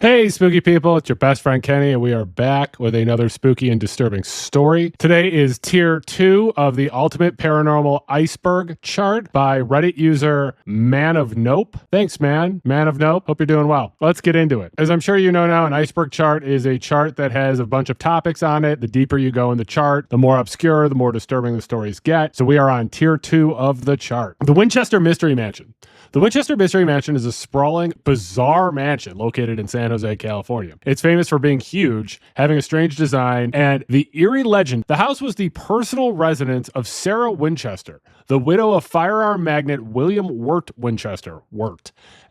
Hey, spooky people, it's your best friend Kenny, and we are back with another spooky and disturbing story. Today is Tier 2 of the Ultimate Paranormal Iceberg chart by Reddit user Man of Nope. Thanks, man of Nope. Hope you're doing well. Let's get into it. As I'm sure you know now, an iceberg chart is a chart that has a bunch of topics on it. The deeper you go in the chart, the more obscure, the more disturbing the stories get. So we are on Tier 2 of the chart. The Winchester Mystery Mansion. The Winchester Mystery Mansion is a sprawling, bizarre mansion located in San Jose, California. It's famous for being huge, having a strange design, and the eerie legend. The house was the personal residence of Sarah Winchester, the widow of firearm magnate William Wirt Winchester,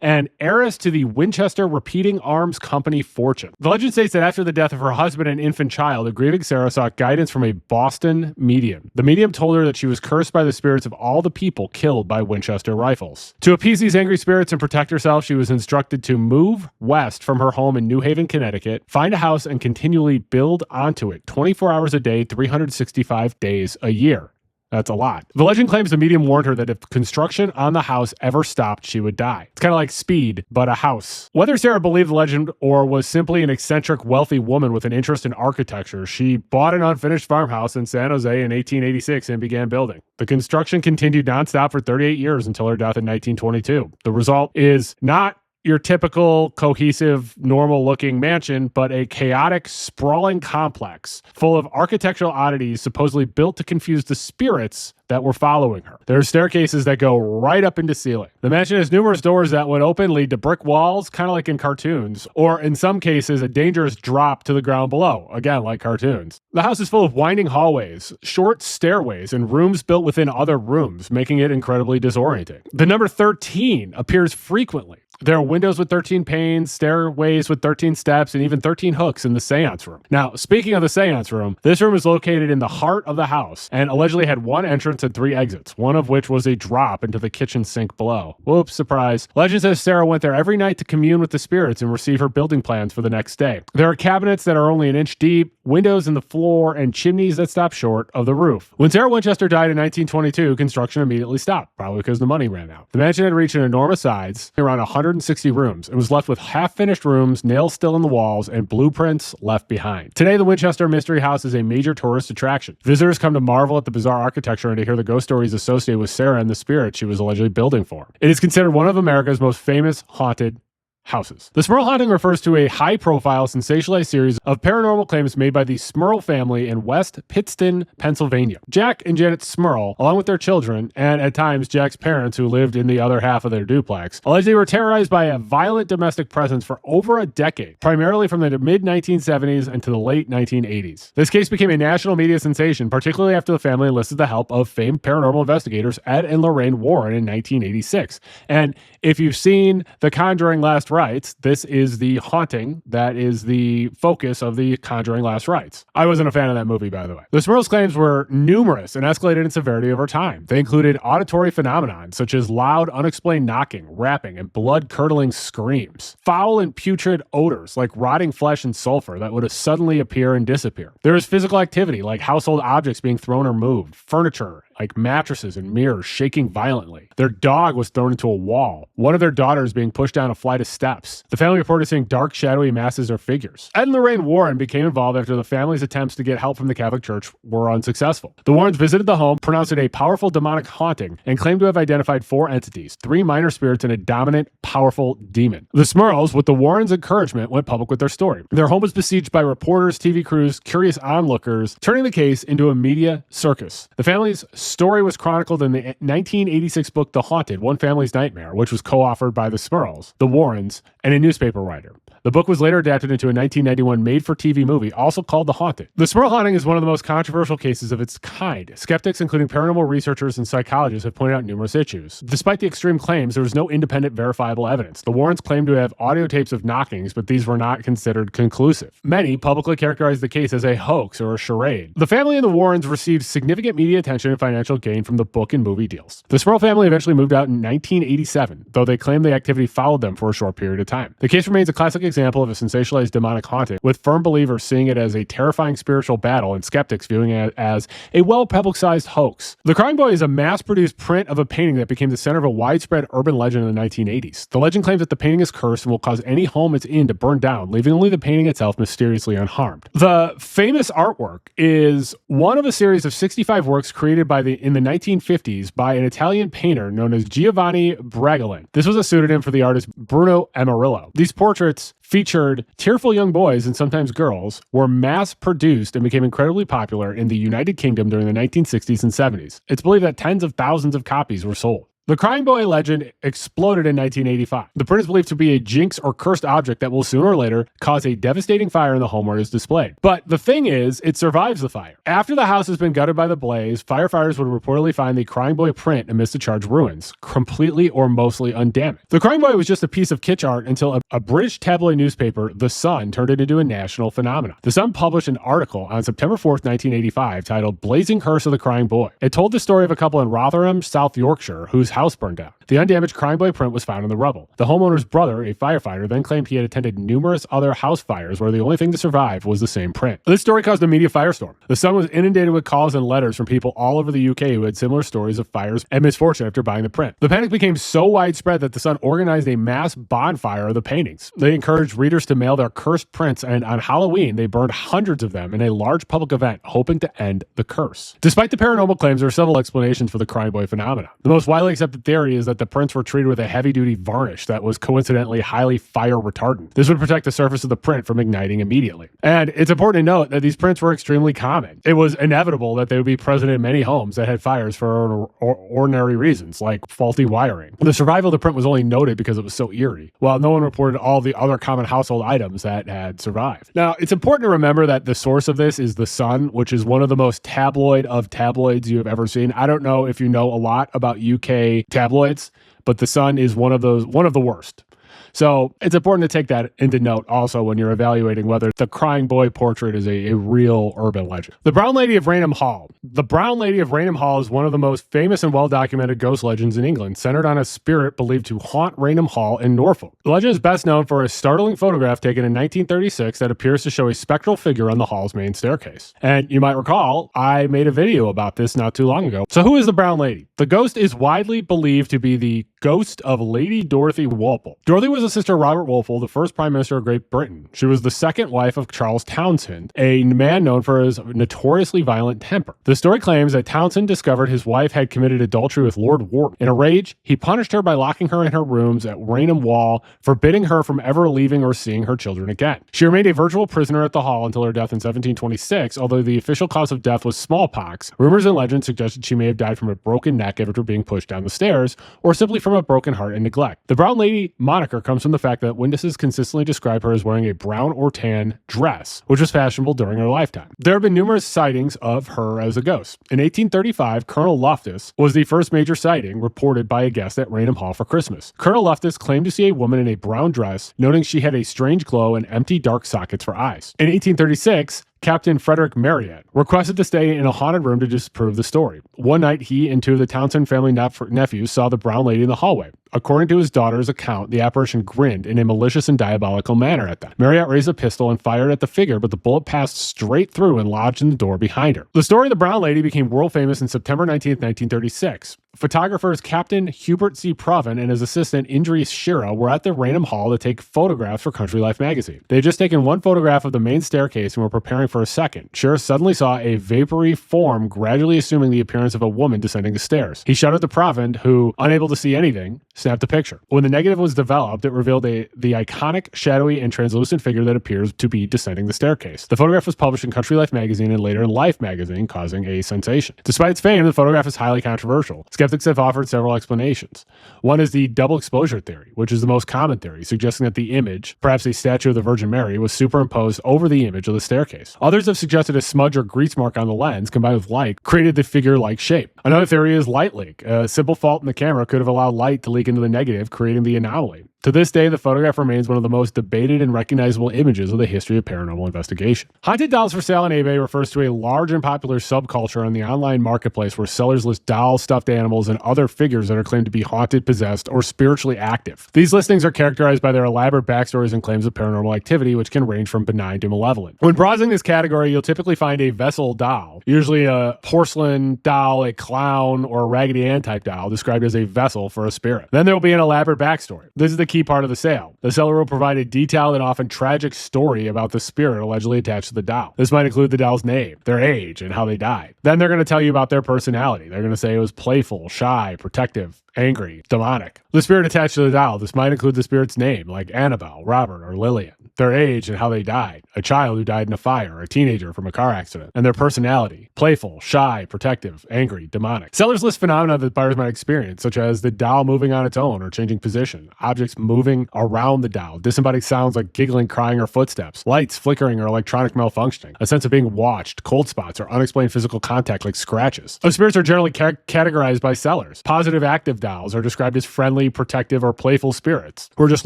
and heiress to the Winchester Repeating Arms Company fortune. The legend states that after the death of her husband and infant child, a grieving Sarah sought guidance from a Boston medium. The medium told her that she was cursed by the spirits of all the people killed by Winchester rifles. To appease these angry spirits and protect herself, she was instructed to move west from her home in New Haven, Connecticut, find a house and continually build onto it 24 hours a day, 365 days a year. That's a lot. The legend claims the medium warned her that if construction on the house ever stopped, she would die. It's kind of like Speed, but a house. Whether Sarah believed the legend or was simply an eccentric, wealthy woman with an interest in architecture, she bought an unfinished farmhouse in San Jose in 1886 and began building. The construction continued nonstop for 38 years until her death in 1922. The result is not your typical cohesive, normal-looking mansion, but a chaotic, sprawling complex full of architectural oddities supposedly built to confuse the spirits that were following her. There are staircases that go right up into ceiling. The mansion has numerous doors that, when open, lead to brick walls, kind of like in cartoons, or in some cases, a dangerous drop to the ground below, again, like cartoons. The house is full of winding hallways, short stairways, and rooms built within other rooms, making it incredibly disorienting. The number 13 appears frequently. There are windows with 13 panes, stairways with 13 steps, and even 13 hooks in the seance room. Now, speaking of the seance room, this room is located in the heart of the house and allegedly had one entrance and 3 exits, one of which was a drop into the kitchen sink below. Whoops, surprise. Legend says Sarah went there every night to commune with the spirits and receive her building plans for the next day. There are cabinets that are only an inch deep, windows in the floor, and chimneys that stop short of the roof. When Sarah Winchester died in 1922, construction immediately stopped, probably because the money ran out. The mansion had reached an enormous size, around 160 rooms, and was left with half-finished rooms, nails still in the walls, and blueprints left behind. Today, the Winchester Mystery House is a major tourist attraction. Visitors come to marvel at the bizarre architecture and to hear the ghost stories associated with Sarah and the spirit she was allegedly building for. It is considered one of America's most famous haunted houses. The Smurl Haunting refers to a high-profile, sensationalized series of paranormal claims made by the Smurl family in West Pittston, Pennsylvania. Jack and Janet Smurl, along with their children, and at times Jack's parents, who lived in the other half of their duplex, allegedly were terrorized by a violent domestic presence for over a decade, primarily from the mid-1970s and to the late 1980s. This case became a national media sensation, particularly after the family enlisted the help of famed paranormal investigators Ed and Lorraine Warren in 1986. And if you've seen The Conjuring Last Rites, this is the haunting that is the focus of The Conjuring Last Rites. I wasn't a fan of that movie, by the way. The Smurls' claims were numerous and escalated in severity over time. They included auditory phenomena such as loud, unexplained knocking, rapping, and blood-curdling screams. Foul and putrid odors like rotting flesh and sulfur that would suddenly appear and disappear. There was physical activity like household objects being thrown or moved, furniture like mattresses and mirrors shaking violently. Their dog was thrown into a wall. One of their daughters being pushed down a flight of steps. The family reported seeing dark, shadowy masses or figures. Ed and Lorraine Warren became involved after the family's attempts to get help from the Catholic Church were unsuccessful. The Warrens visited the home, pronounced it a powerful demonic haunting, and claimed to have identified 4 entities, 3 minor spirits and a dominant, powerful demon. The Smurls, with the Warrens' encouragement, went public with their story. Their home was besieged by reporters, TV crews, curious onlookers, turning the case into a media circus. The family's story was chronicled in the 1986 book The Haunted, One Family's Nightmare, which was co-authored by the Smurls, the Warrens, and a newspaper writer. The book was later adapted into a 1991 made-for-TV movie, also called The Haunted. The Smurl Haunting is one of the most controversial cases of its kind. Skeptics, including paranormal researchers and psychologists, have pointed out numerous issues. Despite the extreme claims, there was no independent, verifiable evidence. The Warrens claimed to have audio tapes of knockings, but these were not considered conclusive. Many publicly characterized the case as a hoax or a charade. The family and the Warrens received significant media attention and financial gain from the book and movie deals. The Smurl family eventually moved out in 1987, though they claimed the activity followed them for a short period of time. The case remains a classic example of a sensationalized demonic haunting, with firm believers seeing it as a terrifying spiritual battle and skeptics viewing it as a well-publicized hoax. The Crying Boy is a mass-produced print of a painting that became the center of a widespread urban legend in the 1980s. The legend claims that the painting is cursed and will cause any home it's in to burn down, leaving only the painting itself mysteriously unharmed. The famous artwork is one of a series of 65 works created in the 1950s by an Italian painter known as Giovanni Bragolin. This was a pseudonym for the artist Bruno Amarillo. These portraits featured tearful young boys and sometimes girls, were mass-produced and became incredibly popular in the United Kingdom during the 1960s and 70s. It's believed that tens of thousands of copies were sold. The Crying Boy legend exploded in 1985. The print is believed to be a jinx or cursed object that will sooner or later cause a devastating fire in the home where it is displayed. But the thing is, it survives the fire. After the house has been gutted by the blaze, firefighters would reportedly find the Crying Boy print amidst the charred ruins, completely or mostly undamaged. The Crying Boy was just a piece of kitsch art until a British tabloid newspaper, The Sun, turned it into a national phenomenon. The Sun published an article on September 4th, 1985, titled Blazing Curse of the Crying Boy. It told the story of a couple in Rotherham, South Yorkshire, whose house burned down. The undamaged Crying Boy print was found in the rubble. The homeowner's brother, a firefighter, then claimed he had attended numerous other house fires where the only thing to survive was the same print. This story caused a media firestorm. The Sun was inundated with calls and letters from people all over the UK who had similar stories of fires and misfortune after buying the print. The panic became so widespread that the Sun organized a mass bonfire of the paintings. They encouraged readers to mail their cursed prints, and on Halloween, they burned hundreds of them in a large public event, hoping to end the curse. Despite the paranormal claims, there are several explanations for the Crying Boy phenomenon. The most widely accepted theory is that the prints were treated with a heavy-duty varnish that was coincidentally highly fire retardant. This would protect the surface of the print from igniting immediately. And it's important to note that these prints were extremely common. It was inevitable that they would be present in many homes that had fires for ordinary reasons, like faulty wiring. The survival of the print was only noted because it was so eerie, while no one reported all the other common household items that had survived. Now, it's important to remember that the source of this is The Sun, which is one of the most tabloid of tabloids you have ever seen. I don't know if you know a lot about UK tabloids, but The Sun is one of the worst. So it's important to take that into note also when you're evaluating whether the Crying Boy portrait is a real urban legend. The Brown Lady of Raynham Hall. The Brown Lady of Raynham Hall is one of the most famous and well-documented ghost legends in England, centered on a spirit believed to haunt Raynham Hall in Norfolk. The legend is best known for a startling photograph taken in 1936 that appears to show a spectral figure on the hall's main staircase. And you might recall, I made a video about this not too long ago. So who is the Brown Lady? The ghost is widely believed to be the ghost of Lady Dorothy Walpole. Dorothy was a sister of Robert Walpole, the first Prime Minister of Great Britain. She was the second wife of Charles Townshend, a man known for his notoriously violent temper. The story claims that Townshend discovered his wife had committed adultery with Lord Wharton. In a rage, he punished her by locking her in her rooms at Raynham Wall, forbidding her from ever leaving or seeing her children again. She remained a virtual prisoner at the hall until her death in 1726, although the official cause of death was smallpox. Rumors and legends suggested she may have died from a broken neck after being pushed down the stairs, or simply from a broken heart and neglect. The Brown Lady moniker comes from the fact that witnesses consistently describe her as wearing a brown or tan dress, which was fashionable during her lifetime. There have been numerous sightings of her as a ghost. In 1835, Colonel Loftus was the first major sighting reported by a guest at Raynham Hall for Christmas. Colonel Loftus claimed to see a woman in a brown dress, noting she had a strange glow and empty dark sockets for eyes. In 1836, Captain Frederick Marryat requested to stay in a haunted room to disprove the story. One night, he and two of the Townshend family nephews saw the Brown Lady in the hallway. According to his daughter's account, the apparition grinned in a malicious and diabolical manner at them. Marryat raised a pistol and fired at the figure, but the bullet passed straight through and lodged in the door behind her. The story of the Brown Lady became world famous in September 19th, 1936. Photographers Captain Hubert C. Proven and his assistant Indris Shira were at the Raynham Hall to take photographs for Country Life magazine. They had just taken one photograph of the main staircase and were preparing for a second. Shira suddenly saw a vapory form gradually assuming the appearance of a woman descending the stairs. He shouted to Proven, who, unable to see anything, snapped a picture. When the negative was developed, it revealed the iconic, shadowy, and translucent figure that appears to be descending the staircase. The photograph was published in Country Life magazine and later in Life magazine, causing a sensation. Despite its fame, the photograph is highly controversial. Skeptics have offered several explanations. One is the double exposure theory, which is the most common theory, suggesting that the image, perhaps a statue of the Virgin Mary, was superimposed over the image of the staircase. Others have suggested a smudge or grease mark on the lens, combined with light, created the figure-like shape. Another theory is light leak. A simple fault in the camera could have allowed light to leak into the negative, creating the anomaly. To this day, the photograph remains one of the most debated and recognizable images of the history of paranormal investigation. Haunted dolls for sale on eBay refers to a large and popular subculture on the online marketplace where sellers list dolls, stuffed animals, and other figures that are claimed to be haunted, possessed, or spiritually active. These listings are characterized by their elaborate backstories and claims of paranormal activity, which can range from benign to malevolent. When browsing this category, you'll typically find a vessel doll, usually a porcelain doll, a clown, or a Raggedy Ann type doll described as a vessel for a spirit. Then there will be an elaborate backstory. This is the key part of the sale. The seller will provide a detailed and often tragic story about the spirit allegedly attached to the doll. This might include the doll's name, their age, and how they died. Then they're going to tell you about their personality. They're going to say it was playful, shy, protective, angry, demonic. The spirit attached to the doll. This might include the spirit's name, like Annabelle, Robert, or Lillian. Their age and how they died. A child who died in a fire, a teenager from a car accident. And their personality. Playful, shy, protective, angry, demonic. Sellers list phenomena that buyers might experience, such as the doll moving on its own or changing position, objects moving around the doll, disembodied sounds like giggling, crying, or footsteps, lights flickering or electronic malfunctioning, a sense of being watched, cold spots, or unexplained physical contact like scratches. Those spirits are generally categorized by sellers. Positive active dolls are described as friendly, protective, or playful spirits who are just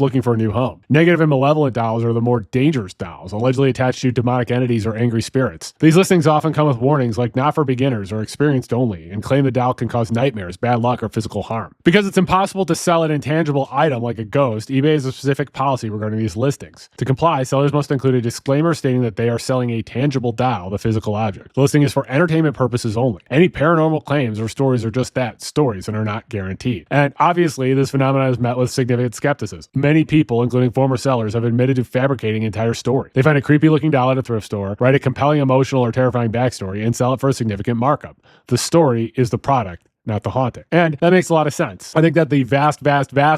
looking for a new home. Negative and malevolent dolls are the more dangerous dolls, allegedly attached to demonic entities or angry spirits. These listings often come with warnings like not for beginners or experienced only, and claim the doll can cause nightmares, bad luck, or physical harm. Because it's impossible to sell an intangible item like a ghost, eBay has a specific policy regarding these listings. To comply, sellers must include a disclaimer stating that they are selling a tangible doll, the physical object. The listing is for entertainment purposes only. Any paranormal claims or stories are just that, stories, and are not guaranteed. And obviously, this phenomenon is met with significant skepticism. Many people, including former sellers, have admitted to fabricating an entire story. They find a creepy looking doll at a thrift store, write a compelling emotional or terrifying backstory, and sell it for a significant markup. The story is the product, not the haunting. And that makes a lot of sense. I think that the vast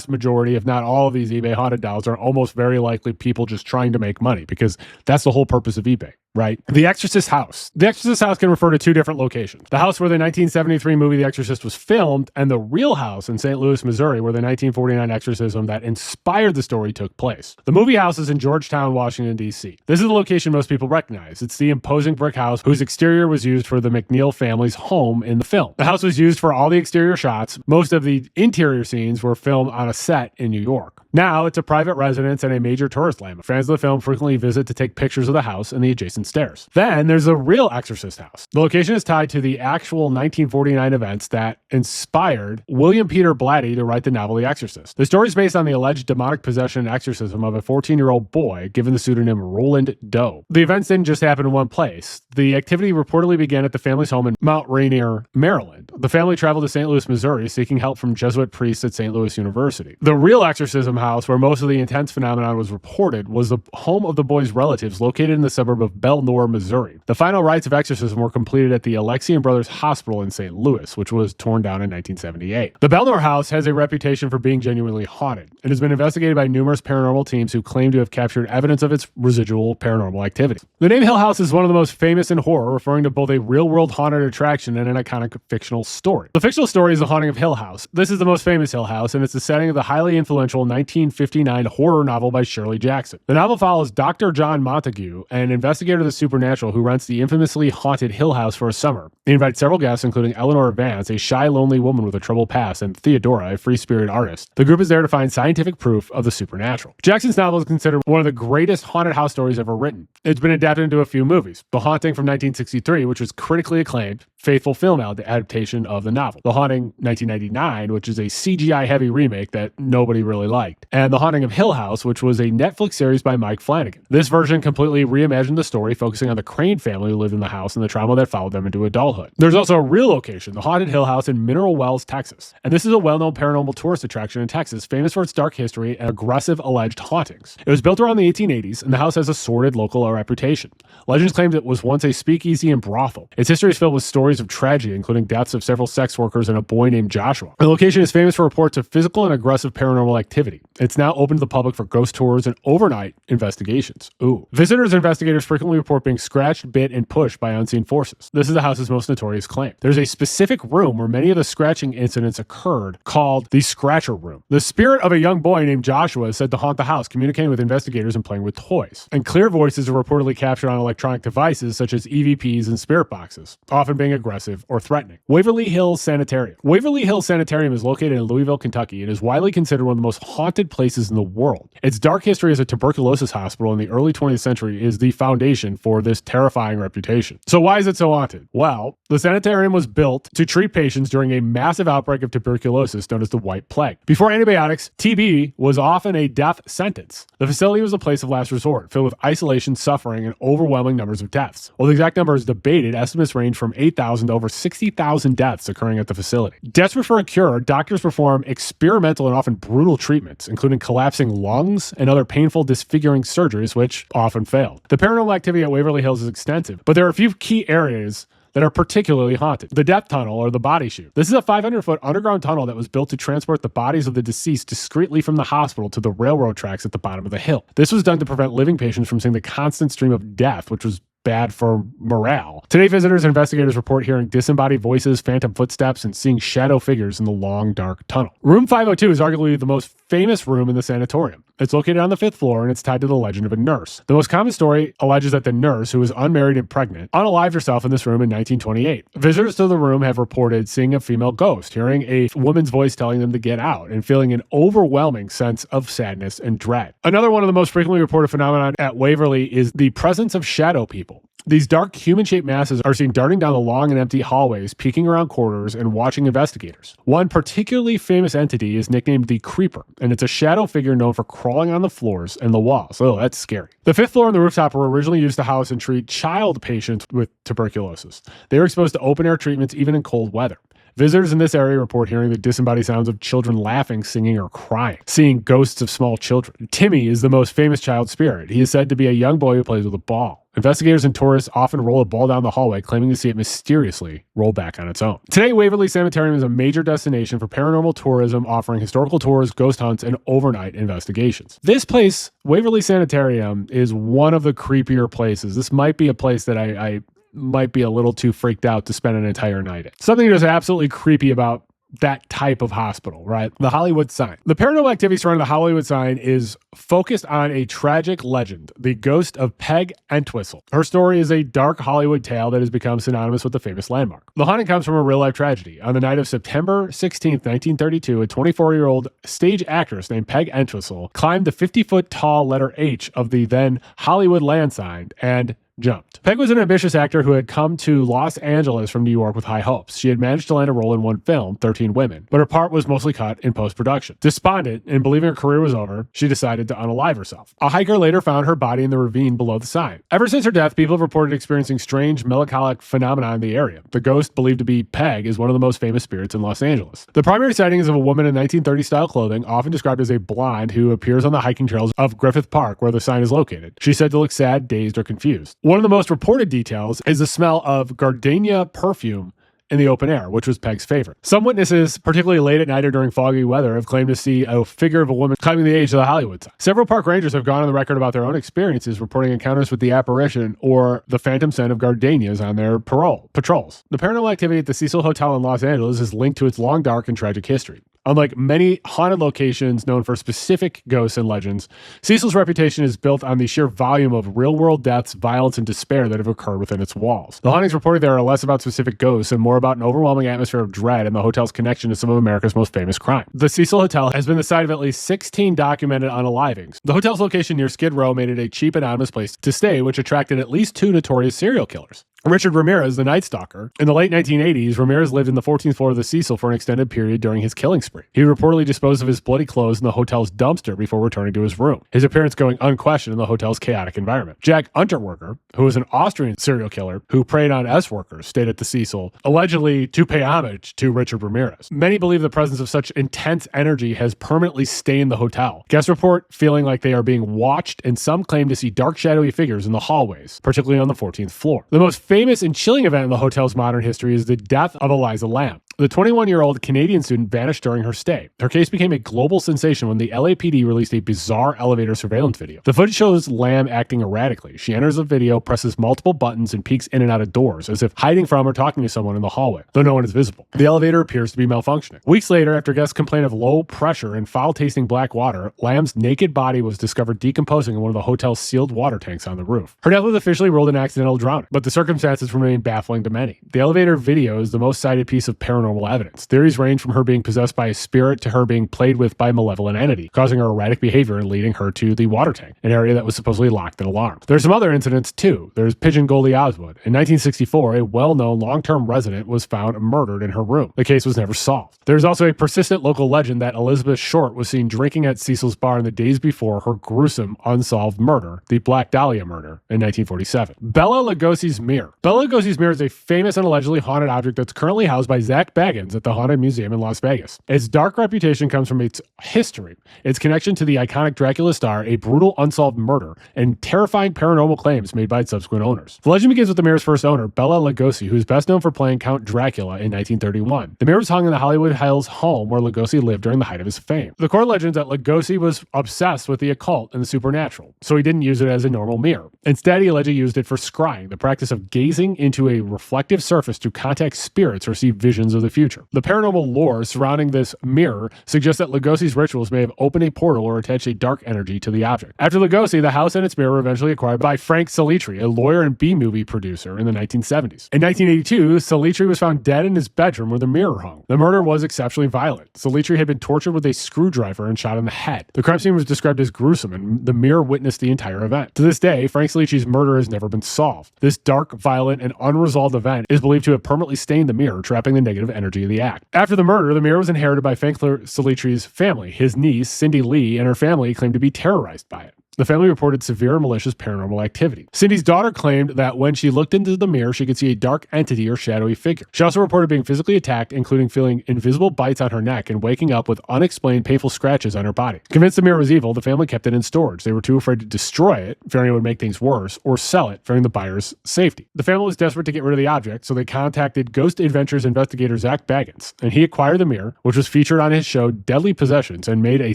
majority, if not all of these eBay haunted dolls, are almost very likely people just trying to make money, because that's the whole purpose of eBay. Right? The Exorcist House. The Exorcist House can refer to two different locations. The house where the 1973 movie The Exorcist was filmed, and the real house in St. Louis, Missouri, where the 1949 exorcism that inspired the story took place. The movie house is in Georgetown, Washington, D.C. This is the location most people recognize. It's the imposing brick house whose exterior was used for the McNeil family's home in the film. The house was used for all the exterior shots. Most of the interior scenes were filmed on a set in New York. Now, it's a private residence and a major tourist landmark. Fans of the film frequently visit to take pictures of the house and the adjacent stairs. Then there's the real Exorcist House. The location is tied to the actual 1949 events that inspired William Peter Blatty to write the novel The Exorcist. The story is based on the alleged demonic possession and exorcism of a 14-year-old boy given the pseudonym Roland Doe. The events didn't just happen in one place. The activity reportedly began at the family's home in Mount Rainier, Maryland. The family traveled to St. Louis, Missouri, seeking help from Jesuit priests at St. Louis University. The real exorcism house, where most of the intense phenomenon was reported, was the home of the boy's relatives, located in the suburb of Belnor, Missouri. The final rites of exorcism were completed at the Alexian Brothers Hospital in St. Louis, which was torn down in 1978. The Belnor house has a reputation for being genuinely haunted. It has been investigated by numerous paranormal teams who claim to have captured evidence of its residual paranormal activity. The name Hill House is one of the most famous in horror, referring to both a real-world haunted attraction and an iconic fictional story. The fictional story is The Haunting of Hill House. This is the most famous Hill House, and it's the setting of the highly influential 1959 horror novel by Shirley Jackson. The novel follows Dr. John Montague, an investigator of the supernatural who rents the infamously haunted Hill House for a summer. He invites several guests, including Eleanor Vance, a shy, lonely woman with a troubled past, and Theodora, a free-spirited artist. The group is there to find scientific proof of the supernatural. Jackson's novel is considered one of the greatest haunted house stories ever written. It's been adapted into a few movies. The Haunting from 1963, which was critically acclaimed, faithful film adaptation of the novel. The Haunting 1999, which is a CGI-heavy remake that nobody really liked. And The Haunting of Hill House, which was a Netflix series by Mike Flanagan. This version completely reimagined the story, focusing on the Crane family who lived in the house and the trauma that followed them into adulthood. There's also a real location, the Haunted Hill House in Mineral Wells, Texas. And this is a well-known paranormal tourist attraction in Texas, famous for its dark history and aggressive alleged hauntings. It was built around the 1880s, and the house has a sordid local reputation. Legends claim it was once a speakeasy and brothel. Its history is filled with stories of tragedy, including deaths of several sex workers and a boy named Joshua. The location is famous for reports of physical and aggressive paranormal activity. It's now open to the public for ghost tours and overnight investigations. Visitors and investigators frequently frequently report being scratched, bit, and pushed by unseen forces. This is the house's most notorious claim. There's a specific room where many of the scratching incidents occurred called the Scratcher Room. The spirit of a young boy named Joshua is said to haunt the house, communicating with investigators and playing with toys. And clear voices are reportedly captured on electronic devices such as EVPs and spirit boxes, often being aggressive or threatening. Waverly Hills Sanitarium. Waverly Hills Sanitarium is located in Louisville, Kentucky, and is widely considered one of the most haunted places in the world. Its dark history as a tuberculosis hospital in the early 20th century is the foundation for this terrifying reputation. So why is it so haunted? Well, the sanitarium was built to treat patients during a massive outbreak of tuberculosis known as the White Plague. Before antibiotics, TB was often a death sentence. The facility was a place of last resort, filled with isolation, suffering, and overwhelming numbers of deaths. While the exact number is debated, estimates range from 8,000 to over 60,000 deaths occurring at the facility. Desperate for a cure, doctors perform experimental and often brutal treatments, including collapsing lungs and other painful, disfiguring surgeries, which often failed. The paranormal activity at Waverly Hills is extensive, but there are a few key areas that are particularly haunted. The death tunnel, or the body chute. This is a 500-foot underground tunnel that was built to transport the bodies of the deceased discreetly from the hospital to the railroad tracks at the bottom of the hill. This was done to prevent living patients from seeing the constant stream of death, which was bad for morale. Today, visitors and investigators report hearing disembodied voices, phantom footsteps, and seeing shadow figures in the long, dark tunnel. Room 502 is arguably the most famous room in the sanatorium. It's located on the 5th floor, and it's tied to the legend of a nurse. The most common story alleges that the nurse, who was unmarried and pregnant, unalived herself in this room in 1928. Visitors to the room have reported seeing a female ghost, hearing a woman's voice telling them to get out, and feeling an overwhelming sense of sadness and dread. Another one of the most frequently reported phenomena at Waverly is the presence of shadow people. These dark human-shaped masses are seen darting down the long and empty hallways, peeking around corridors, and watching investigators. One particularly famous entity is nicknamed the Creeper, and it's a shadow figure known for crawling on the floors and the walls. Oh, that's scary. The 5th floor and the rooftop were originally used to house and treat child patients with tuberculosis. They were exposed to open-air treatments even in cold weather. Visitors in this area report hearing the disembodied sounds of children laughing, singing, or crying, seeing ghosts of small children. Timmy is the most famous child spirit. He is said to be a young boy who plays with a ball. Investigators and tourists often roll a ball down the hallway, claiming to see it mysteriously roll back on its own. Today, Waverly Sanitarium is a major destination for paranormal tourism, offering historical tours, ghost hunts, and overnight investigations. This place, Waverly Sanitarium, is one of the creepier places. This might be a place that I might be a little too freaked out to spend an entire night in. Something that's absolutely creepy about that type of hospital, right? The Hollywood sign. The paranormal activity surrounding the Hollywood sign is focused on a tragic legend, the ghost of Peg Entwistle. Her story is a dark Hollywood tale that has become synonymous with the famous landmark. The haunting comes from a real-life tragedy. On the night of September 16th, 1932, a 24-year-old stage actress named Peg Entwistle climbed the 50-foot tall letter H of the then Hollywood land sign and jumped. Peg was an ambitious actor who had come to Los Angeles from New York with high hopes. She had managed to land a role in one film, 13 Women, but her part was mostly cut in post-production. Despondent and believing her career was over, she decided to unalive herself. A hiker later found her body in the ravine below the sign. Ever since her death, people have reported experiencing strange melancholic phenomena in the area. The ghost, believed to be Peg, is one of the most famous spirits in Los Angeles. The primary sighting is of a woman in 1930s-style clothing, often described as a blonde, who appears on the hiking trails of Griffith Park, where the sign is located. She's said to look sad, dazed, or confused. One of the most reported details is the smell of gardenia perfume in the open air, which was Peg's favorite. Some witnesses, particularly late at night or during foggy weather, have claimed to see a figure of a woman climbing the edge of the Hollywood sign. Several park rangers have gone on the record about their own experiences reporting encounters with the apparition or the phantom scent of gardenias on their patrols. The paranormal activity at the Cecil Hotel in Los Angeles is linked to its long, dark, and tragic history. Unlike many haunted locations known for specific ghosts and legends, Cecil's reputation is built on the sheer volume of real-world deaths, violence, and despair that have occurred within its walls. The hauntings reported there are less about specific ghosts and more about an overwhelming atmosphere of dread and the hotel's connection to some of America's most famous crimes. The Cecil Hotel has been the site of at least 16 documented unalivings. The hotel's location near Skid Row made it a cheap, anonymous place to stay, which attracted at least 2 notorious serial killers. Richard Ramirez, the Night Stalker. In the late 1980s, Ramirez lived in the 14th floor of the Cecil for an extended period during his killing spree. He reportedly disposed of his bloody clothes in the hotel's dumpster before returning to his room, his appearance going unquestioned in the hotel's chaotic environment. Jack Unterweger, who was an Austrian serial killer who preyed on S-workers, stayed at the Cecil, allegedly to pay homage to Richard Ramirez. Many believe the presence of such intense energy has permanently stained the hotel. Guests report feeling like they are being watched, and some claim to see dark, shadowy figures in the hallways, particularly on the 14th floor. The most famous and chilling event in the hotel's modern history is the death of Eliza Lamb. The 21-year-old Canadian student vanished during her stay. Her case became a global sensation when the LAPD released a bizarre elevator surveillance video. The footage shows Lam acting erratically. She enters the video, presses multiple buttons, and peeks in and out of doors, as if hiding from or talking to someone in the hallway, though no one is visible. The elevator appears to be malfunctioning. Weeks later, after guests complained of low pressure and foul-tasting black water, Lam's naked body was discovered decomposing in one of the hotel's sealed water tanks on the roof. Her death was officially ruled an accidental drowning, but the circumstances remain baffling to many. The elevator video is the most cited piece of paranormal evidence. Theories range from her being possessed by a spirit to her being played with by a malevolent entity, causing her erratic behavior and leading her to the water tank, an area that was supposedly locked and alarmed. There's some other incidents too. There's Pigeon Goldie Oswood. In 1964, a well-known long-term resident was found murdered in her room. The case was never solved. There's also a persistent local legend that Elizabeth Short was seen drinking at Cecil's bar in the days before her gruesome unsolved murder, the Black Dahlia murder, in 1947. Bela Lugosi's mirror. Bela Lugosi's mirror is a famous and allegedly haunted object that's currently housed by Zach Baggins at the Haunted Museum in Las Vegas. Its dark reputation comes from its history, its connection to the iconic Dracula star, a brutal unsolved murder, and terrifying paranormal claims made by its subsequent owners. The legend begins with the mirror's first owner, Bela Lugosi, who is best known for playing Count Dracula in 1931. The mirror was hung in the Hollywood Hills home where Lugosi lived during the height of his fame. The core legend is that Lugosi was obsessed with the occult and the supernatural, so he didn't use it as a normal mirror. Instead, he allegedly used it for scrying, the practice of gazing into a reflective surface to contact spirits or see visions of the future. The paranormal lore surrounding this mirror suggests that Lugosi's rituals may have opened a portal or attached a dark energy to the object. After Lugosi, the house and its mirror were eventually acquired by Frank Salitri, a lawyer and B-movie producer in the 1970s. In 1982, Salitri was found dead in his bedroom where the mirror hung. The murder was exceptionally violent. Salitri had been tortured with a screwdriver and shot in the head. The crime scene was described as gruesome, and the mirror witnessed the entire event. To this day, Frank Salitri's murder has never been solved. This dark, violent, and unresolved event is believed to have permanently stained the mirror, trapping the negative energy of the act. After the murder, the mirror was inherited by Frank Salitri's family. His niece, Cindy Lee, and her family claimed to be terrorized by it. The family reported severe and malicious paranormal activity. Cindy's daughter claimed that when she looked into the mirror, she could see a dark entity or shadowy figure. She also reported being physically attacked, including feeling invisible bites on her neck and waking up with unexplained painful scratches on her body. Convinced the mirror was evil, the family kept it in storage. They were too afraid to destroy it, fearing it would make things worse, or sell it, fearing the buyer's safety. The family was desperate to get rid of the object, so they contacted Ghost Adventures investigator Zach Baggins, and he acquired the mirror, which was featured on his show Deadly Possessions, and made a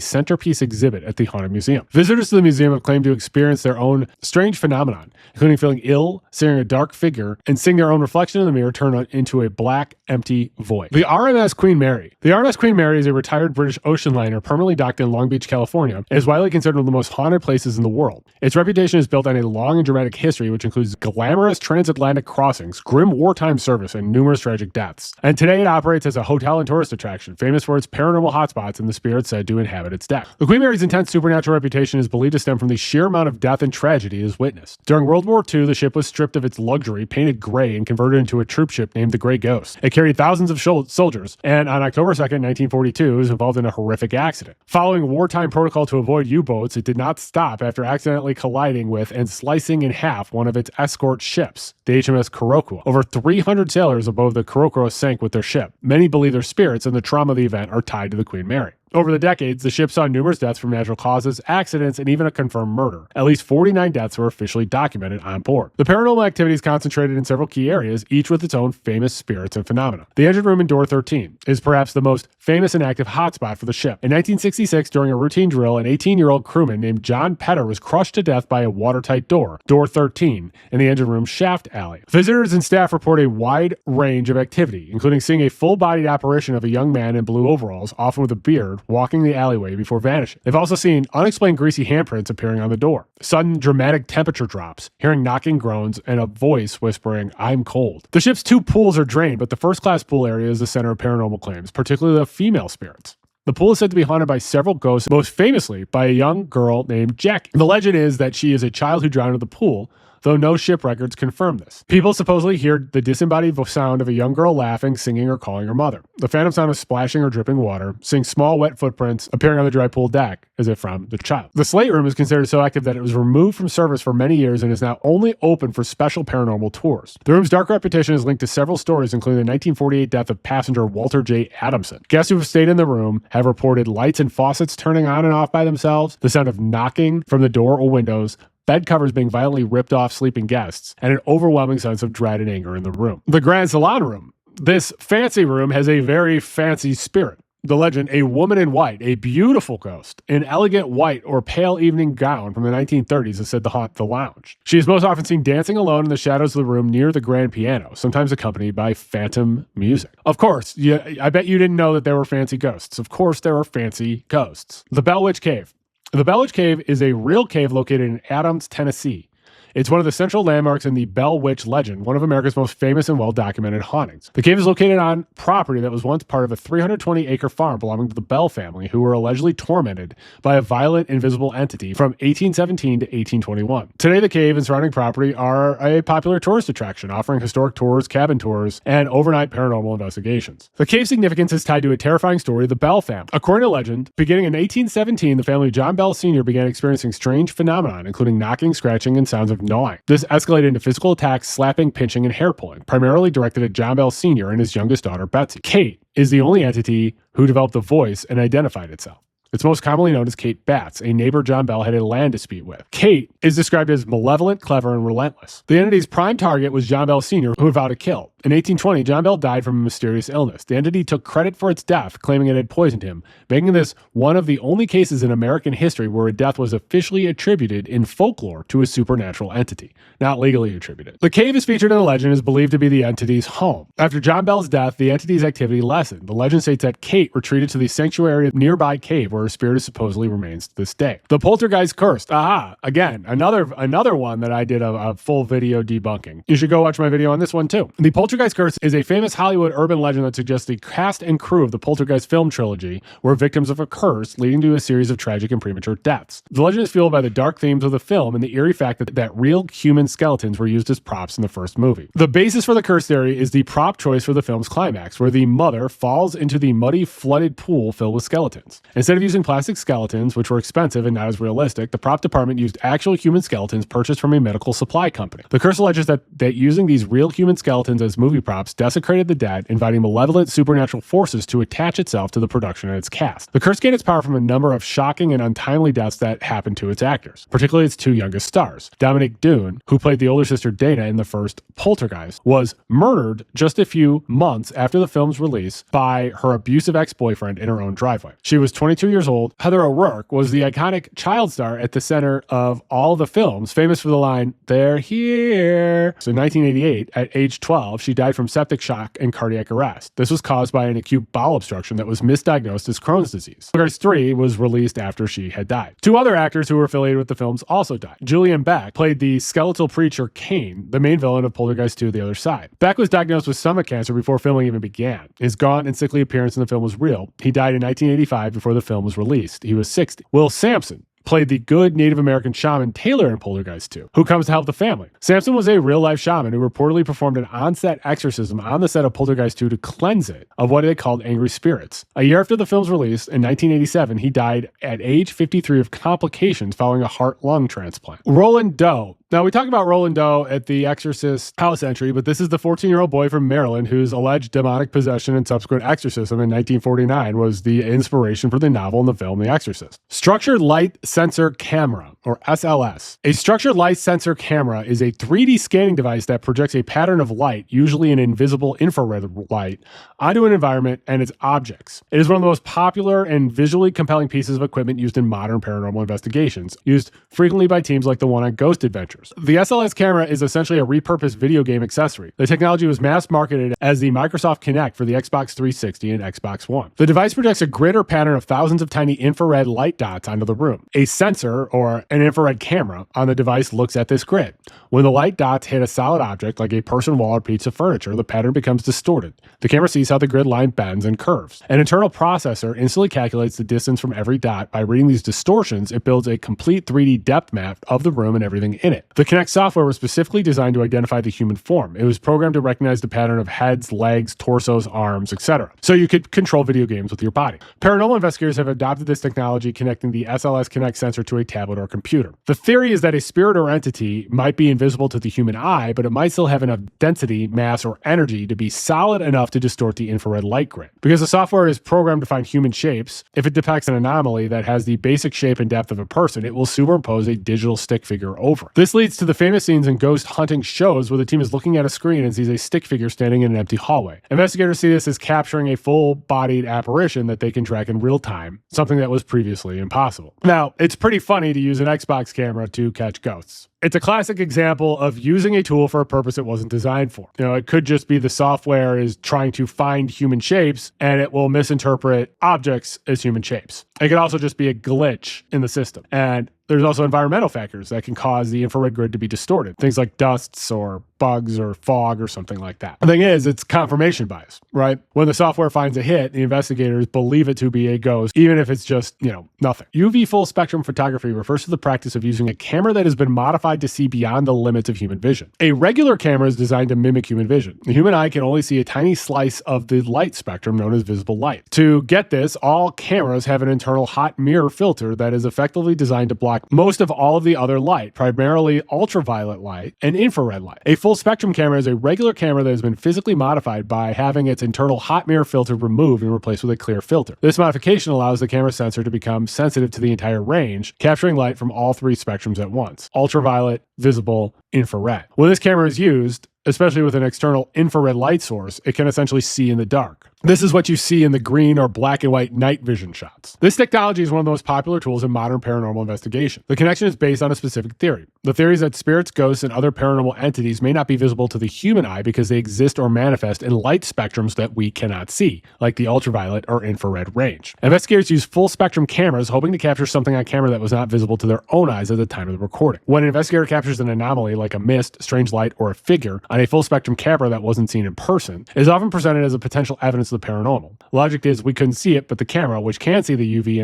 centerpiece exhibit at the Haunted Museum. Visitors to the museum have claimed to experience their own strange phenomenon, including feeling ill, seeing a dark figure, and seeing their own reflection in the mirror turn into a black, empty void. The RMS Queen Mary. The RMS Queen Mary is a retired British ocean liner permanently docked in Long Beach, California, and is widely considered one of the most haunted places in the world. Its reputation is built on a long and dramatic history, which includes glamorous transatlantic crossings, grim wartime service, and numerous tragic deaths. And today it operates as a hotel and tourist attraction, famous for its paranormal hotspots and the spirits said to inhabit its deck. The Queen Mary's intense supernatural reputation is believed to stem from the sheer amount of death and tragedy it has witnessed. During World War II, the ship was stripped of its luxury, painted gray, and converted into a troop ship named the Grey Ghost. It carried thousands of soldiers, and on October 2nd, 1942, was involved in a horrific accident. Following wartime protocol to avoid U-boats, it did not stop after accidentally colliding with and slicing in half one of its escort ships, the HMS Kurokuro. Over 300 sailors aboard the Kurokuro sank with their ship. Many believe their spirits and the trauma of the event are tied to the Queen Mary. Over the decades, the ship saw numerous deaths from natural causes, accidents, and even a confirmed murder. At least 49 deaths were officially documented on board. The paranormal activity is concentrated in several key areas, each with its own famous spirits and phenomena. The engine room in Door 13 is perhaps the most famous and active hotspot for the ship. In 1966, during a routine drill, an 18-year-old crewman named John Petter was crushed to death by a watertight door, Door 13, in the engine room shaft alley. Visitors and staff report a wide range of activity, including seeing a full-bodied apparition of a young man in blue overalls, often with a beard, walking the alleyway before vanishing. They've also seen unexplained greasy handprints appearing on the door, sudden dramatic temperature drops, hearing knocking groans, and a voice whispering, "I'm cold." The ship's 2 pools are drained, but the first-class pool area is the center of paranormal claims, particularly of female spirits. The pool is said to be haunted by several ghosts, most famously by a young girl named Jackie. The legend is that she is a child who drowned in the pool, though no ship records confirm this. People supposedly hear the disembodied sound of a young girl laughing, singing, or calling her mother. The phantom sound of splashing or dripping water, seeing small wet footprints appearing on the dry pool deck, as if from the child. The slate room is considered so active that it was removed from service for many years and is now only open for special paranormal tours. The room's dark reputation is linked to several stories, including the 1948 death of passenger Walter J. Adamson. Guests who have stayed in the room have reported lights and faucets turning on and off by themselves, the sound of knocking from the door or windows, bed covers being violently ripped off sleeping guests, and an overwhelming sense of dread and anger in the room. The Grand Salon Room. This fancy room has a very fancy spirit. The legend, a woman in white, a beautiful ghost, an elegant white or pale evening gown from the 1930s is said to haunt the lounge. She is most often seen dancing alone in the shadows of the room near the grand piano, sometimes accompanied by phantom music. Of course, I bet you didn't know that there were fancy ghosts. Of course there are fancy ghosts. The Bell Witch Cave. The Bell Witch Cave is a real cave located in Adams, Tennessee. It's one of the central landmarks in the Bell Witch legend, one of America's most famous and well-documented hauntings. The cave is located on property that was once part of a 320-acre farm belonging to the Bell family, who were allegedly tormented by a violent, invisible entity from 1817 to 1821. Today, the cave and surrounding property are a popular tourist attraction, offering historic tours, cabin tours, and overnight paranormal investigations. The cave's significance is tied to a terrifying story of the Bell family. According to legend, beginning in 1817, the family of John Bell Sr. began experiencing strange phenomena, including knocking, scratching, and sounds of gnawing. This escalated into physical attacks, slapping, pinching, and hair pulling, primarily directed at John Bell Sr. and his youngest daughter, Betsy. Kate is the only entity who developed a voice and identified itself. It's most commonly known as Kate Batts, a neighbor John Bell had a land dispute with. Kate is described as malevolent, clever, and relentless. The entity's prime target was John Bell Sr., who had vowed to kill. In 1820, John Bell died from a mysterious illness. The entity took credit for its death, claiming it had poisoned him, making this one of the only cases in American history where a death was officially attributed in folklore to a supernatural entity, not legally attributed. The cave is featured in the legend and is believed to be the entity's home. After John Bell's death, the entity's activity lessened. The legend states that Kate retreated to the sanctuary nearby cave where her spirit supposedly remains to this day. The Poltergeist Curse. Aha! Again, another one that I did a full video debunking. You should go watch my video on this one too. The Poltergeist Curse is a famous Hollywood urban legend that suggests the cast and crew of the Poltergeist film trilogy were victims of a curse, leading to a series of tragic and premature deaths. The legend is fueled by the dark themes of the film and the eerie fact that real human skeletons were used as props in the first movie. The basis for the curse theory is the prop choice for the film's climax, where the mother falls into the muddy, flooded pool filled with skeletons. Instead of using plastic skeletons, which were expensive and not as realistic, the prop department used actual human skeletons purchased from a medical supply company. The curse alleges that using these real human skeletons as movie props desecrated the dead, inviting malevolent supernatural forces to attach itself to the production and its cast. The curse gained its power from a number of shocking and untimely deaths that happened to its actors, particularly its two youngest stars. Dominique Dune, who played the older sister Dana in the first Poltergeist, was murdered just a few months after the film's release by her abusive ex-boyfriend in her own driveway. She was 22 years old. Heather O'Rourke was the iconic child star at the center of all the films, famous for the line, "They're here." So in 1988, at age 12, she died from septic shock and cardiac arrest. This was caused by an acute bowel obstruction that was misdiagnosed as Crohn's disease. Poltergeist 3 was released after she had died. Two other actors who were affiliated with the films also died. Julian Beck played the skeletal preacher Cain, the main villain of Poltergeist 2, The Other Side. Beck was diagnosed with stomach cancer before filming even began. His gaunt and sickly appearance in the film was real. He died in 1985 before the film was released. He was 60. Will Sampson played the good Native American shaman Taylor in Poltergeist 2, who comes to help the family. Sampson was a real-life shaman who reportedly performed an on-set exorcism on the set of Poltergeist 2 to cleanse it of what they called angry spirits. A year after the film's release, in 1987, he died at age 53 of complications following a heart-lung transplant. Roland Doe. Now, we talk about Roland Doe at the Exorcist House entry, but this is the 14-year-old boy from Maryland whose alleged demonic possession and subsequent exorcism in 1949 was the inspiration for the novel and the film The Exorcist. Structured Light Sensor Camera, or SLS. A structured light sensor camera is a 3D scanning device that projects a pattern of light, usually an invisible infrared light, onto an environment and its objects. It is one of the most popular and visually compelling pieces of equipment used in modern paranormal investigations, used frequently by teams like the one on Ghost Adventures. The SLS camera is essentially a repurposed video game accessory. The technology was mass marketed as the Microsoft Kinect for the Xbox 360 and Xbox One. The device projects a grid or pattern of thousands of tiny infrared light dots onto the room. A sensor, or an infrared camera, on the device looks at this grid. When the light dots hit a solid object like a person, wall, or piece of furniture, the pattern becomes distorted. The camera sees how the grid line bends and curves. An internal processor instantly calculates the distance from every dot. By reading these distortions, it builds a complete 3D depth map of the room and everything in it. The Kinect software was specifically designed to identify the human form. It was programmed to recognize the pattern of heads, legs, torsos, arms, etc. So you could control video games with your body. Paranormal investigators have adopted this technology, connecting the SLS Kinect sensor to a tablet or computer. The theory is that a spirit or entity might be invisible to the human eye, but it might still have enough density, mass, or energy to be solid enough to distort the infrared light grid. Because the software is programmed to find human shapes, if it detects an anomaly that has the basic shape and depth of a person, it will superimpose a digital stick figure over. This This leads to the famous scenes in ghost hunting shows where the team is looking at a screen and sees a stick figure standing in an empty hallway. Investigators see this as capturing a full-bodied apparition that they can track in real time, something that was previously impossible. Now, it's pretty funny to use an Xbox camera to catch ghosts. It's a classic example of using a tool for a purpose it wasn't designed for. It could just be the software is trying to find human shapes and it will misinterpret objects as human shapes. It could also just be a glitch in the system. And there's also environmental factors that can cause the infrared grid to be distorted. Things like dusts or bugs or fog or something like that. The thing is, it's confirmation bias, right? When the software finds a hit, the investigators believe it to be a ghost, even if it's just, nothing. UV full spectrum photography refers to the practice of using a camera that has been modified to see beyond the limits of human vision. A regular camera is designed to mimic human vision. The human eye can only see a tiny slice of the light spectrum known as visible light. To get this, all cameras have an internal hot mirror filter that is effectively designed to block most of all of the other light, primarily ultraviolet light and infrared light. A full spectrum camera is a regular camera that has been physically modified by having its internal hot mirror filter removed and replaced with a clear filter. This modification allows the camera sensor to become sensitive to the entire range, capturing light from all three spectrums at once: ultraviolet, visible, infrared. When this camera is used, especially with an external infrared light source, it can essentially see in the dark. This is what you see in the green or black and white night vision shots. This technology is one of the most popular tools in modern paranormal investigation. The connection is based on a specific theory. The theory is that spirits, ghosts, and other paranormal entities may not be visible to the human eye because they exist or manifest in light spectrums that we cannot see, like the ultraviolet or infrared range. Investigators use full spectrum cameras hoping to capture something on camera that was not visible to their own eyes at the time of the recording. When an investigator captures an anomaly like a mist, strange light, or a figure on a full spectrum camera that wasn't seen in person, it is often presented as a potential evidence of the paranormal. Logic is we couldn't see it, but the camera, which can see the UV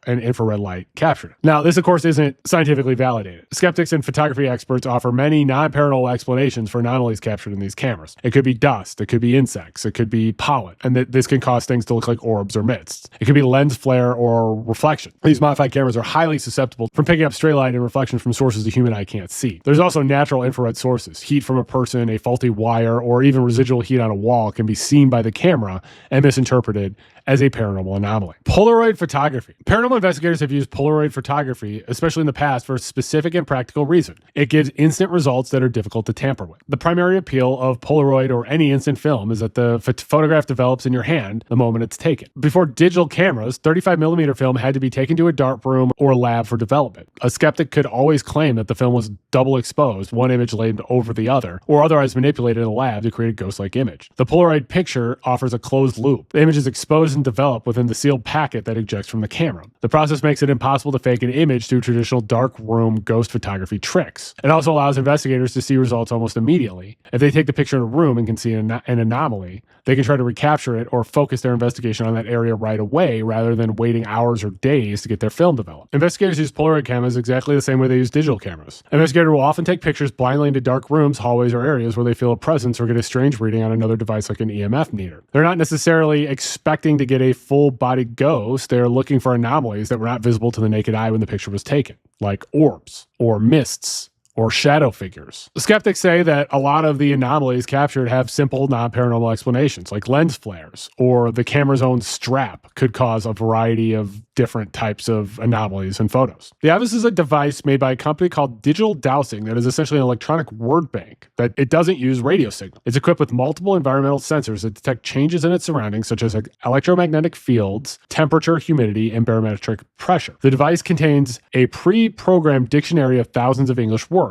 and infrared light, captured it. Now, this of course isn't scientifically validated. Skeptics and photography experts offer many non-paranormal explanations for anomalies captured in these cameras. It could be dust, it could be insects, it could be pollen, and this can cause things to look like orbs or mists. It could be lens flare or reflection. These modified cameras are highly susceptible from picking up stray light and reflection from sources the human eye can't see. There's also natural infrared sources. Heat from a person, a faulty wire, or even residual heat on a wall can be seen by the camera and misinterpreted as a paranormal anomaly. Polaroid photography. Paranormal investigators have used Polaroid photography, especially in the past, for a specific and practical reason. It gives instant results that are difficult to tamper with. The primary appeal of Polaroid or any instant film is that the photograph develops in your hand the moment it's taken. Before digital cameras, 35mm film had to be taken to a dark room or lab for development. A skeptic could always claim that the film was double exposed, one image laid over the other, or otherwise manipulated in a lab to create a ghost-like image. The Polaroid picture offers a closed loop. The image is exposed and developed within the sealed packet that ejects from the camera. The process makes it impossible to fake an image through traditional dark room ghost photography tricks. It also allows investigators to see results almost immediately. If they take the picture in a room and can see an anomaly, they can try to recapture it or focus their investigation on that area right away rather than waiting hours or days to get their film developed. Investigators use Polaroid cameras exactly the same way they use digital cameras. Investigators will often take pictures blindly into dark rooms, hallways, or areas where they feel a presence or get a strange reading on another device like an EMF meter. They're not necessarily expecting to get a full-bodied ghost. They're looking for anomalies that were not visible to the naked eye when the picture was taken, like orbs or mists or shadow figures. Skeptics say that a lot of the anomalies captured have simple non-paranormal explanations, like lens flares, or the camera's own strap could cause a variety of different types of anomalies in photos. The Ovilus is a device made by a company called Digital Dowsing that is essentially an electronic word bank, that it doesn't use radio signal. It's equipped with multiple environmental sensors that detect changes in its surroundings, such as electromagnetic fields, temperature, humidity, and barometric pressure. The device contains a pre-programmed dictionary of thousands of English words.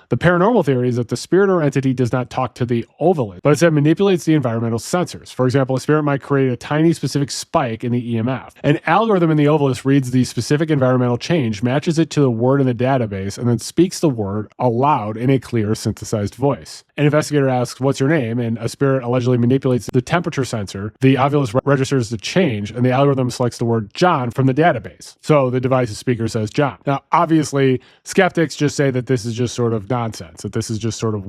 The paranormal theory is that the spirit or entity does not talk to the Ovilus, but instead manipulates the environmental sensors. For example, a spirit might create a tiny specific spike in the EMF. An algorithm in the Ovilus reads the specific environmental change, matches it to the word in the database, and then speaks the word aloud in a clear, synthesized voice. An investigator asks, "What's your name?" and a spirit allegedly manipulates the temperature sensor. The Ovilus registers the change, and the algorithm selects the word John from the database. So the device's speaker says John. Now, obviously, skeptics just say that this is just sort of nonsense, that this is just sort of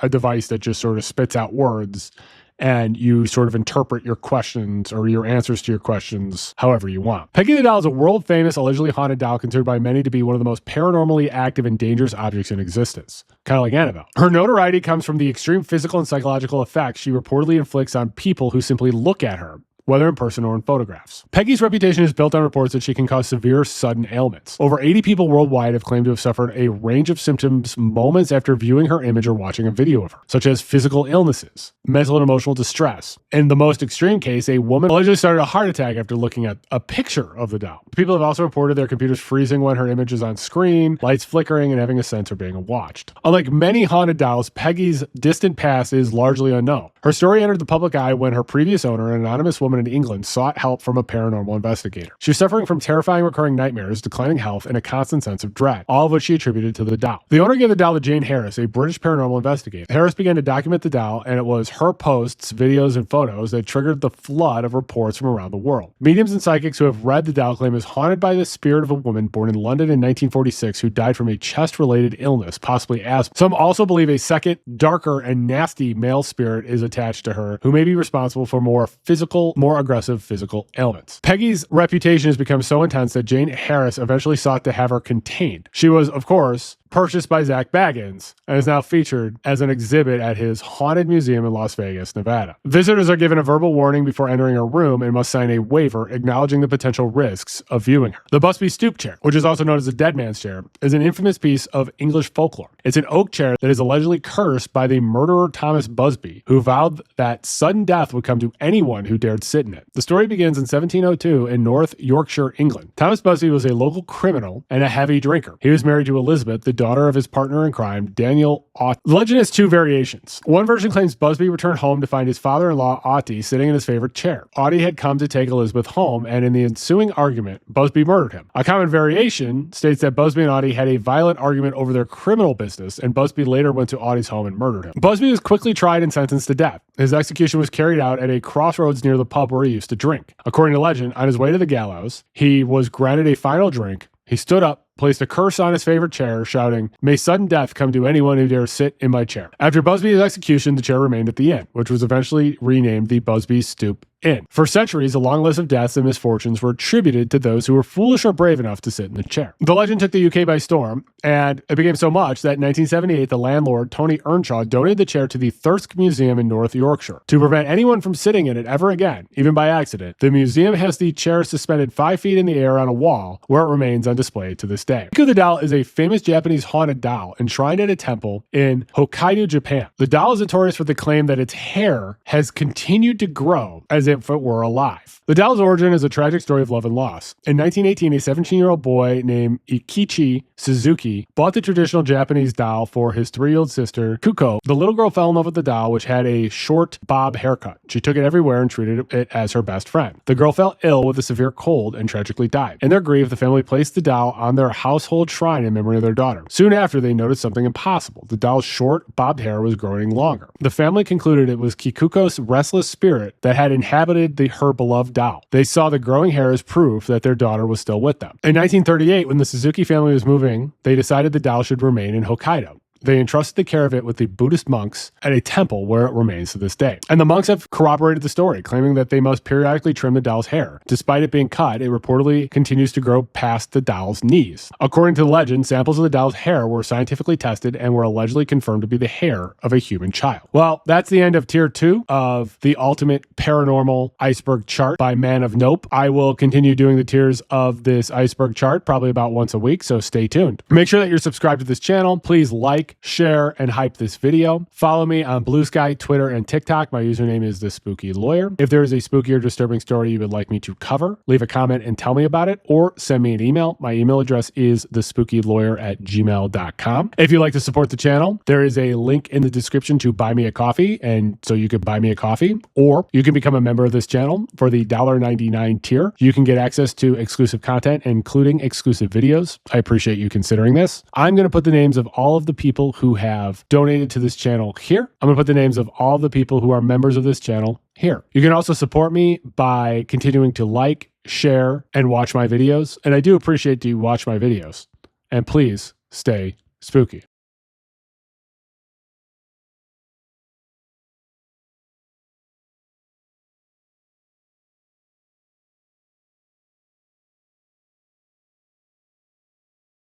a device that just sort of spits out words and you sort of interpret your questions or your answers to your questions however you want. Peggy the Doll is a world-famous, allegedly haunted doll considered by many to be one of the most paranormally active and dangerous objects in existence, kind of like Annabelle. Her notoriety comes from the extreme physical and psychological effects she reportedly inflicts on people who simply look at her, whether in person or in photographs. Peggy's reputation is built on reports that she can cause severe sudden ailments. Over 80 people worldwide have claimed to have suffered a range of symptoms moments after viewing her image or watching a video of her, such as physical illnesses, mental and emotional distress. In the most extreme case, a woman allegedly started a heart attack after looking at a picture of the doll. People have also reported their computers freezing when her image is on screen, lights flickering, and having a sense of being watched. Unlike many haunted dolls, Peggy's distant past is largely unknown. Her story entered the public eye when her previous owner, an anonymous woman in England, sought help from a paranormal investigator. She was suffering from terrifying recurring nightmares, declining health, and a constant sense of dread, all of which she attributed to the doll. The owner gave the doll to Jane Harris, a British paranormal investigator. Harris began to document the doll, and it was her posts, videos, and photos that triggered the flood of reports from around the world. Mediums and psychics who have read the doll claim is haunted by the spirit of a woman born in London in 1946 who died from a chest-related illness, possibly asthma. Some also believe a second, darker, and nasty male spirit is attached to her, who may be responsible for more aggressive physical ailments. Peggy's reputation has become so intense that Jane Harris eventually sought to have her contained. She was, of course, purchased by Zach Baggins and is now featured as an exhibit at his haunted museum in Las Vegas, Nevada. Visitors are given a verbal warning before entering a room and must sign a waiver acknowledging the potential risks of viewing her. The Busby Stoop chair, which is also known as the dead man's chair, is an infamous piece of English folklore. It's an oak chair that is allegedly cursed by the murderer Thomas Busby, who vowed that sudden death would come to anyone who dared sit in it. The story begins in 1702 in North Yorkshire, England. Thomas Busby was a local criminal and a heavy drinker. He was married to Elizabeth, the daughter of his partner in crime, Daniel Aughty. The legend has two variations. One version claims Busby returned home to find his father-in-law, Aughty, sitting in his favorite chair. Aughty had come to take Elizabeth home, and in the ensuing argument, Busby murdered him. A common variation states that Busby and Aughty had a violent argument over their criminal business, and Busby later went to Aughty's home and murdered him. Busby was quickly tried and sentenced to death. His execution was carried out at a crossroads near the pub where he used to drink. According to legend, on his way to the gallows, he was granted a final drink. He stood up, placed a curse on his favorite chair, shouting, "May sudden death come to anyone who dares sit in my chair." After Busby's execution, the chair remained at the inn, which was eventually renamed the Busby Stoop Inn. For centuries, a long list of deaths and misfortunes were attributed to those who were foolish or brave enough to sit in the chair. The legend took the UK by storm, and it became so much that in 1978, the landlord, Tony Earnshaw, donated the chair to the Thirsk Museum in North Yorkshire. To prevent anyone from sitting in it ever again, even by accident, the museum has the chair suspended 5 feet in the air on a wall, where it remains on display to this day. Okiku the Doll is a famous Japanese haunted doll enshrined at a temple in Hokkaido, Japan. The doll is notorious for the claim that its hair has continued to grow as if it were alive. The doll's origin is a tragic story of love and loss. In 1918, a 17-year-old boy named Ikichi Suzuki bought the traditional Japanese doll for his 3-year-old sister, Kuko. The little girl fell in love with the doll, which had a short bob haircut. She took it everywhere and treated it as her best friend. The girl fell ill with a severe cold and tragically died. In their grief, the family placed the doll on their household shrine in memory of their daughter. Soon after, they noticed something impossible. The doll's short, bobbed hair was growing longer. The family concluded it was Kikuko's restless spirit that had inhabited her beloved doll. They saw the growing hair as proof that their daughter was still with them. In 1938, when the Suzuki family was moving, they decided the doll should remain in Hokkaido. They entrusted the care of it with the Buddhist monks at a temple where it remains to this day. And the monks have corroborated the story, claiming that they must periodically trim the doll's hair. Despite it being cut, it reportedly continues to grow past the doll's knees. According to the legend, samples of the doll's hair were scientifically tested and were allegedly confirmed to be the hair of a human child. Well, that's the end of Tier 2 of the Ultimate Paranormal Iceberg Chart by Man of Nope. I will continue doing the tiers of this iceberg chart probably about once a week, so stay tuned. Make sure that you're subscribed to this channel. Please like, share, and hype this video. Follow me on Blue Sky, Twitter, and TikTok. My username is TheSpookyLawyer. If there is a spooky or disturbing story you would like me to cover, leave a comment and tell me about it, or send me an email. My email address is thespookylawyer@gmail.com. If you'd like to support the channel, there is a link in the description to buy me a coffee, and so you could buy me a coffee, or you can become a member of this channel for the $1.99 tier. You can get access to exclusive content, including exclusive videos. I appreciate you considering this. I'm going to put the names of all of the people who have donated to this channel here. I'm going to put the names of all the people who are members of this channel here. You can also support me by continuing to like, share, and watch my videos. And I do appreciate you watch my videos. And please stay spooky.